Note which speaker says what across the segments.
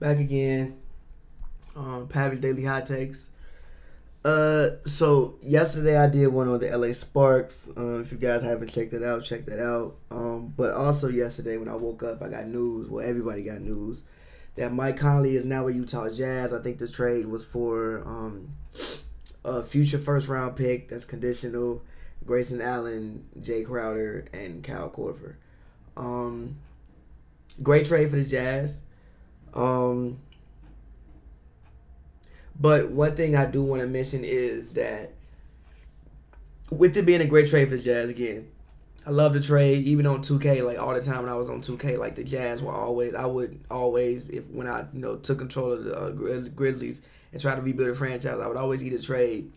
Speaker 1: Back again. Pavy's Daily Hot Takes. So yesterday I did one on the LA Sparks. If you guys haven't checked it out, check that out. But also yesterday when I woke up, I got news. Well, everybody got news that Mike Conley is now with Utah Jazz. I think the trade was for a future first round pick that's conditional. Grayson Allen, Jay Crowder, and Kyle Korver. Great trade for the Jazz. But one thing I do want to mention is that with it being a great trade for the Jazz, again, I love the trade. Even on 2K, like all the time when I was on 2K, like the Jazz were always, I would always, if when I took control of the Grizzlies and tried to rebuild a franchise, I would always either trade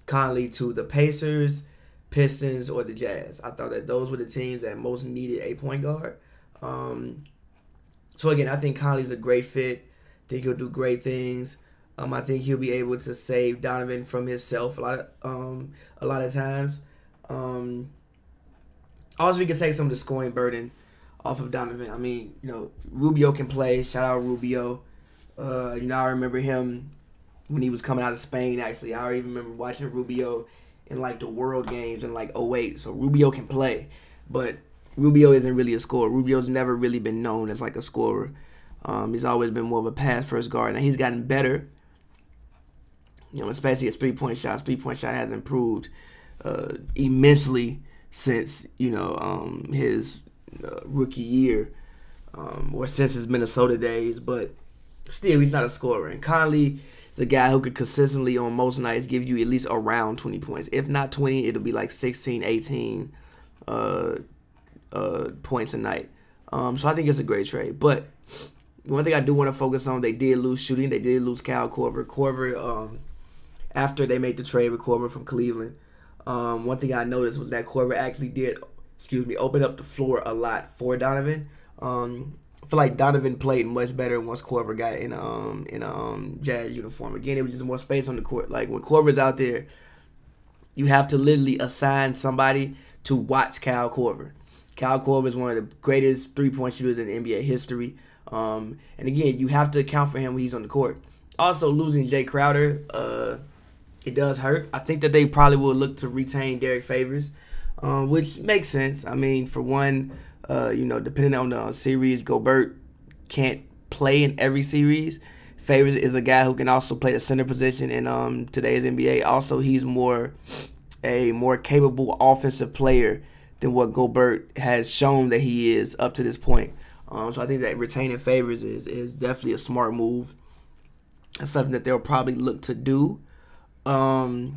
Speaker 1: Conley to the Pacers, Pistons, or the Jazz. I thought that those were the teams that most needed a point guard. So again, I think Conley's a great fit. I think he'll do great things. I think he'll be able to save Donovan from himself a lot of times. Also, we can take some of the scoring burden off of Donovan. I mean, Rubio can play. Shout out Rubio. I remember him when he was coming out of Spain. Actually, I even remember watching Rubio in like the World Games in like '08. So Rubio can play, but Rubio isn't really a scorer. Rubio's never really been known as like a scorer. He's always been more of a pass-first guard. Now he's gotten better. Especially his three-point shots. Three-point shot has improved immensely since, his rookie year or since his Minnesota days. But still, he's not a scorer. And Conley is a guy who could consistently, on most nights, give you at least around 20 points. If not 20, it'll be like 16, 18 points a night. So I think it's a great trade. But one thing I do want to focus on, they did lose shooting. They did lose Kyle Korver. Korver, after they made the trade with Korver from Cleveland, one thing I noticed was that Korver actually did, open up the floor a lot for Donovan. I feel like Donovan played much better once Korver got in a Jazz uniform. Again, it was just more space on the court. Like when Korver's out there, you have to literally assign somebody to watch Kyle Korver. Kyle Korver is one of the greatest three-point shooters in NBA history. And again, you have to account for him when he's on the court. Also, losing Jay Crowder, it does hurt. I think that they probably will look to retain Derek Favors, which makes sense. I mean, for one, depending on the series, Gobert can't play in every series. Favors is a guy who can also play the center position in today's NBA. Also, he's a more capable offensive player than what Gobert has shown that he is up to this point. So I think that retaining Favors is definitely a smart move. That's something that they'll probably look to do. But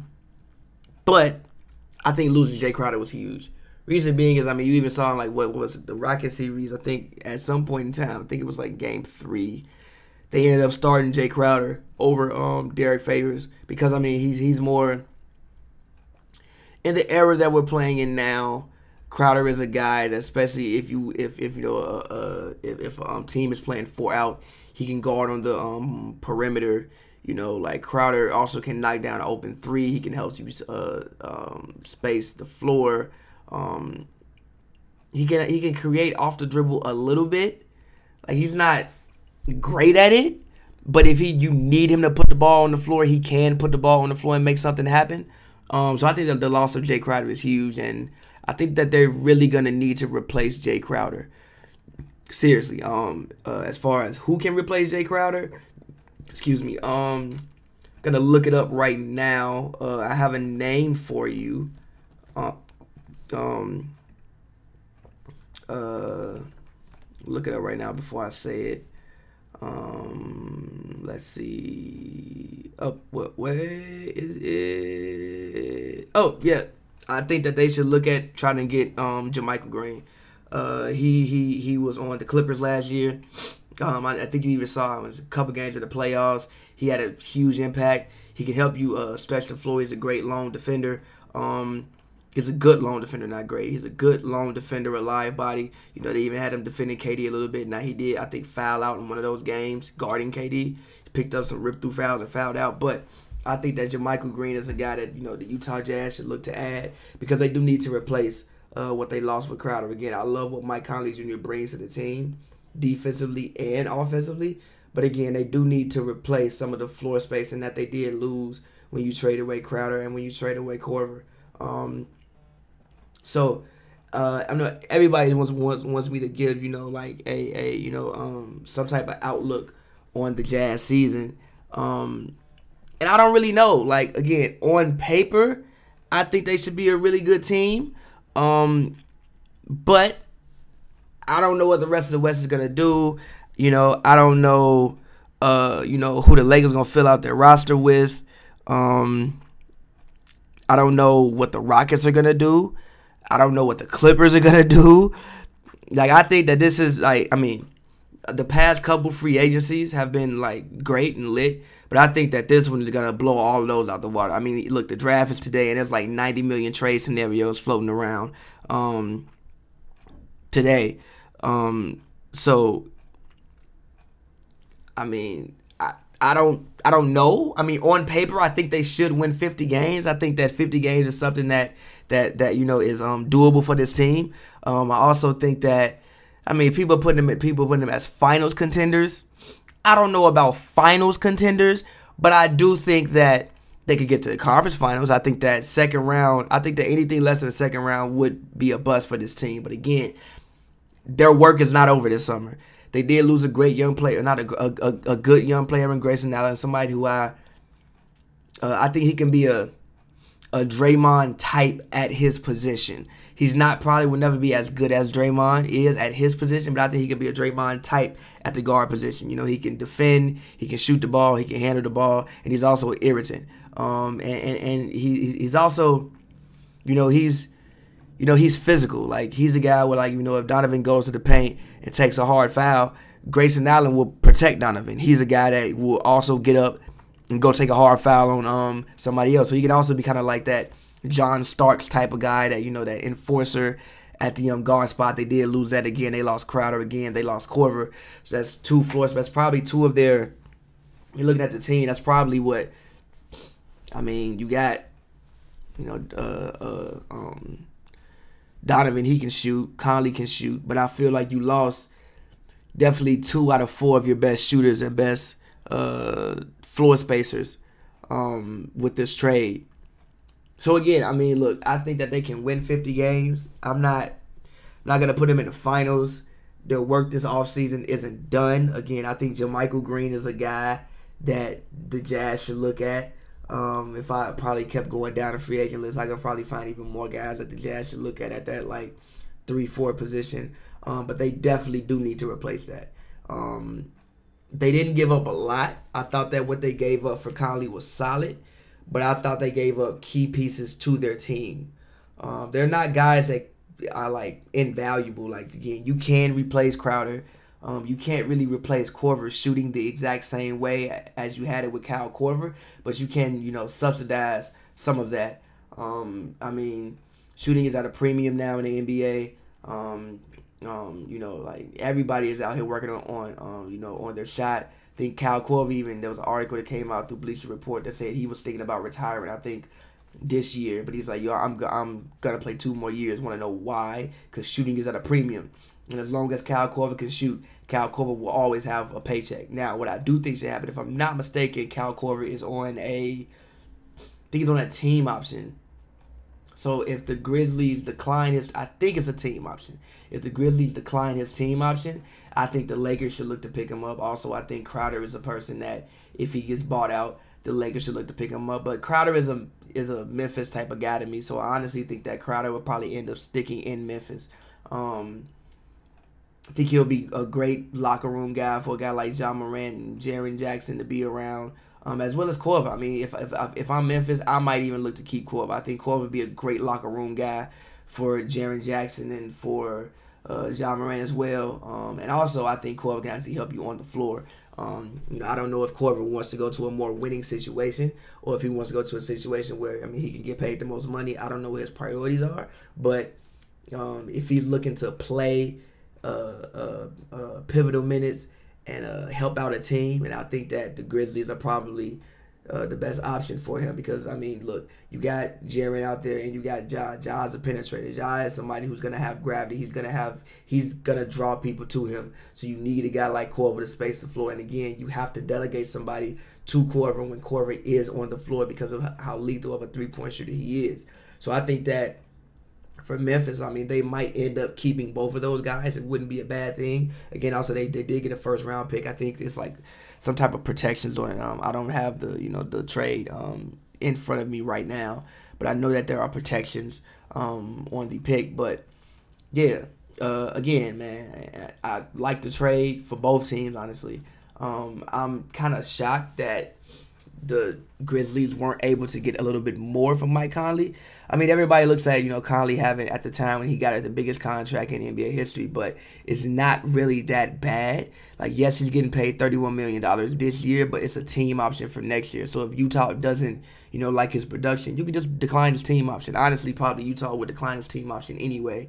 Speaker 1: I think losing Jay Crowder was huge. Reason being is, you even saw like what was it, the Rocket series. I think at some point in time, I think it was like Game 3, they ended up starting Jay Crowder over Derek Favors because he's more in the era that we're playing in now. Crowder is a guy that, especially if a team is playing 4 out, he can guard on the perimeter. Like Crowder also can knock down an open 3. He can help you space the floor. He can create off the dribble a little bit. Like he's not great at it, but if you need him to put the ball on the floor, he can put the ball on the floor and make something happen. So I think that the loss of Jay Crowder is huge, and I think that they're really gonna need to replace Jay Crowder. Seriously, as far as who can replace Jay Crowder, gonna look it up right now. I have a name for you. Look it up right now before I say it. Let's see. Oh, where is it? Oh, yeah. I think that they should look at trying to get JaMychal Green. He was on the Clippers last year. I think you even saw him in a couple games of the playoffs. He had a huge impact. He can help you stretch the floor. He's a great lone defender. He's a good lone defender, not great. He's a good lone defender, a live body. They even had him defending KD a little bit. Now he did, I think, foul out in one of those games, guarding KD. He picked up some rip-through fouls and fouled out. But I think that JaMychal Green is a guy that, the Utah Jazz should look to add because they do need to replace what they lost with Crowder. Again, I love what Mike Conley Jr. brings to the team defensively and offensively, But again, they do need to replace some of the floor spacing that they did lose when you trade away Crowder and when you trade away Korver. I know everybody wants me to give like a some type of outlook on the Jazz season, and I don't really know. Like, again, on paper, I think they should be a really good team, but I don't know what the rest of the West is gonna do. I don't know who the Lakers gonna fill out their roster with. I don't know what the Rockets are gonna do. I don't know what the Clippers are gonna do. Like, I think that this is the past couple free agencies have been like great and lit, but I think that this one is gonna blow all of those out the water. I mean, look, the draft is today, and there's like 90 million trade scenarios floating around today. So I mean, I don't know. I mean, on paper, I think they should win 50 games. I think that 50 games is something that is doable for this team. I also think that, people putting them as finals contenders. I don't know about finals contenders, but I do think that they could get to the conference finals. I think that second round, I think that anything less than the second round would be a bust for this team. But again, their work is not over this summer. They did lose a great young player, not a good young player in Grayson Allen, somebody who I think he can be a Draymond type at his position. He's will never be as good as Draymond is at his position, but I think he can be a Draymond type at the guard position. He can defend, he can shoot the ball, he can handle the ball, and he's also irritant. And he's also, he's physical. Like, he's a guy where, if Donovan goes to the paint and takes a hard foul, Grayson Allen will protect Donovan. He's a guy that will also get up and go take a hard foul on somebody else. So he can also be kind of like that John Starks type of guy, that that enforcer at the guard spot. They did lose that again. They lost Crowder again. They lost Korver. So that's two floors. That's probably two of their. You're looking at the team. That's probably what. You got. Donovan, he can shoot. Conley can shoot. But I feel like you lost definitely 2 out of 4 of your best shooters and best floor spacers with this trade. So again, look, I think that they can win 50 games. I'm not going to put them in the finals. Their work this offseason isn't done. Again, I think JaMychal Green is a guy that the Jazz should look at. If I probably kept going down the free agent list, I could probably find even more guys that the Jazz should look at that 3-4 position. But they definitely do need to replace that. They didn't give up a lot. I thought that what they gave up for Conley was solid, but I thought they gave up key pieces to their team. They're not guys that are invaluable. Again, you can replace Crowder. You can't really replace Korver shooting the exact same way as you had it with Kyle Korver, but you can, subsidize some of that. Shooting is at a premium now in the NBA. Everybody is out here working on their shot. I think Kyle Korver, even there was an article that came out through Bleacher Report that said he was thinking about retiring, I think, this year, but he's like, I'm gonna play 2 more years. Want to know why? Because shooting is at a premium. And as long as Kyle Korver can shoot, Kyle Korver will always have a paycheck. Now, what I do think should happen, if I'm not mistaken, Kyle Korver is on a team option. So if the Grizzlies decline I think it's a team option. If the Grizzlies decline his team option, I think the Lakers should look to pick him up. Also, I think Crowder is a person that if he gets bought out, the Lakers should look to pick him up. But Crowder is a Memphis type of guy to me, so I honestly think that Crowder will probably end up sticking in Memphis. I think he'll be a great locker room guy for a guy like John Morant and Jaren Jackson to be around, as well as Korver. If I'm Memphis, I might even look to keep Korver. I think Korver would be a great locker room guy for Jaren Jackson and for John Morant as well. And also, I think Korver can actually help you on the floor. I don't know if Korver wants to go to a more winning situation or if he wants to go to a situation where, he can get paid the most money. I don't know what his priorities are, but if he's looking to play pivotal minutes and help out a team, and I think that the Grizzlies are probably the best option for him, because I mean, look, you got Jaren out there and you got Ja. Ja's a penetrator. Ja is somebody who's gonna have gravity. He's gonna draw people to him. So you need a guy like Korver to space the floor. And again, you have to delegate somebody to Korver when Korver is on the floor because of how lethal of a 3-point shooter he is. So I think that for Memphis, I mean, they might end up keeping both of those guys. It wouldn't be a bad thing. Again, also they did get a first-round pick. I think it's like some type of protections on it. I don't have the trade in front of me right now, but I know that there are protections on the pick. But yeah, again, man, I like the trade for both teams. Honestly, I'm kind of shocked that the Grizzlies weren't able to get a little bit more from Mike Conley. I mean, everybody looks at, Conley having, at the time when he got the biggest contract in NBA history, but it's not really that bad. Like, yes, he's getting paid $31 million this year, but it's a team option for next year. So if Utah doesn't, like his production, you can just decline his team option. Honestly, probably Utah would decline his team option anyway,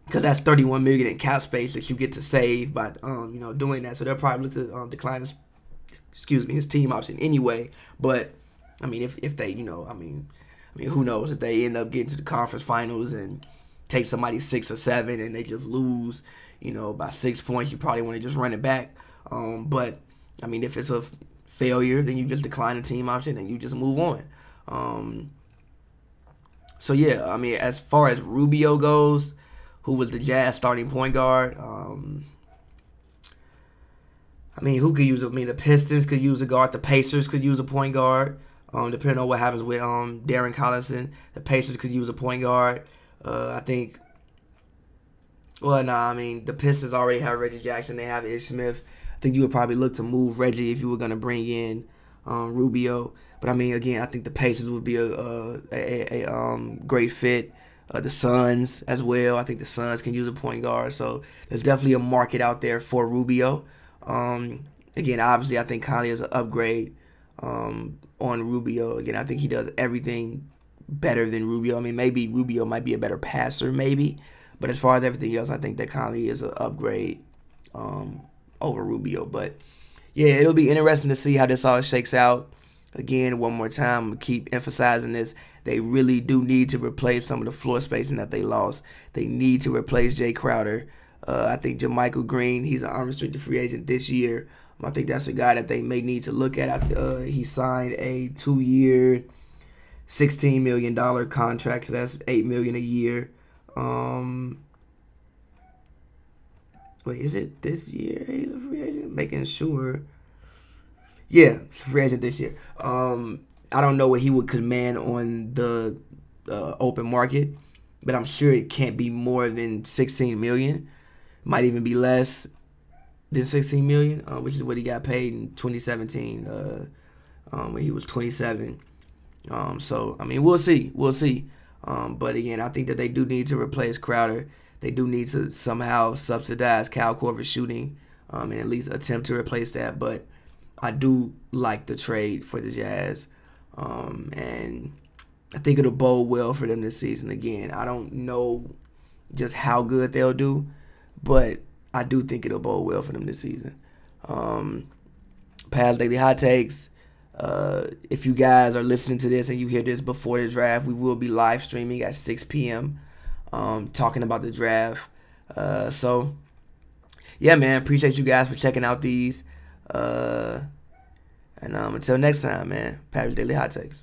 Speaker 1: because that's $31 million in cap space that you get to save by, doing that. So they'll probably look to decline his team option anyway. But I mean, if they, who knows, if they end up getting to the conference finals and take somebody 6 or 7 and they just lose, by 6 points, you probably want to just run it back. But I mean, if it's a failure, then you just decline the team option and you just move on. So yeah, I mean, as far as Rubio goes, who was the Jazz starting point guard, I mean, who could use it? I mean, the Pistons could use a guard. The Pacers could use a point guard. Depending on what happens with Darren Collison, the Pacers could use a point guard. I think. Well, nah. I mean, the Pistons already have Reggie Jackson. They have Ish Smith. I think you would probably look to move Reggie if you were going to bring in Rubio. But I mean, again, I think the Pacers would be a great fit. The Suns as well. I think the Suns can use a point guard. So there's definitely a market out there for Rubio. Again, obviously, I think Conley is an upgrade on Rubio. Again, I think he does everything better than Rubio. I mean, maybe Rubio might be a better passer, maybe. But as far as everything else, I think that Conley is an upgrade over Rubio. But, yeah, it'll be interesting to see how this all shakes out. Again, one more time, I'm going to keep emphasizing this. They really do need to replace some of the floor spacing that they lost. They need to replace Jay Crowder. I think JaMychal Green, he's an unrestricted free agent this year. I think that's a guy that they may need to look at. He signed a 2-year, $16 million contract, so that's $8 million a year. Wait, is it this year he's a free agent? Making sure. Yeah, he's a free agent this year. I don't know what he would command on the open market, but I'm sure it can't be more than $16 million. Might even be less than $16 million, which is what he got paid in 2017 when he was 27. So, I mean, we'll see. We'll see. But, again, I think that they do need to replace Crowder. They do need to somehow subsidize Kyle Korver's shooting and at least attempt to replace that. But I do like the trade for the Jazz. And I think it'll bode well for them this season. Again, I don't know just how good they'll do, but I do think it'll bode well for them this season. Pav's Daily Hot Takes. If you guys are listening to this and you hear this before the draft, we will be live streaming at 6 p.m. Talking about the draft. So, yeah, man, appreciate you guys for checking out these. And until next time, man, Pav's Daily Hot Takes.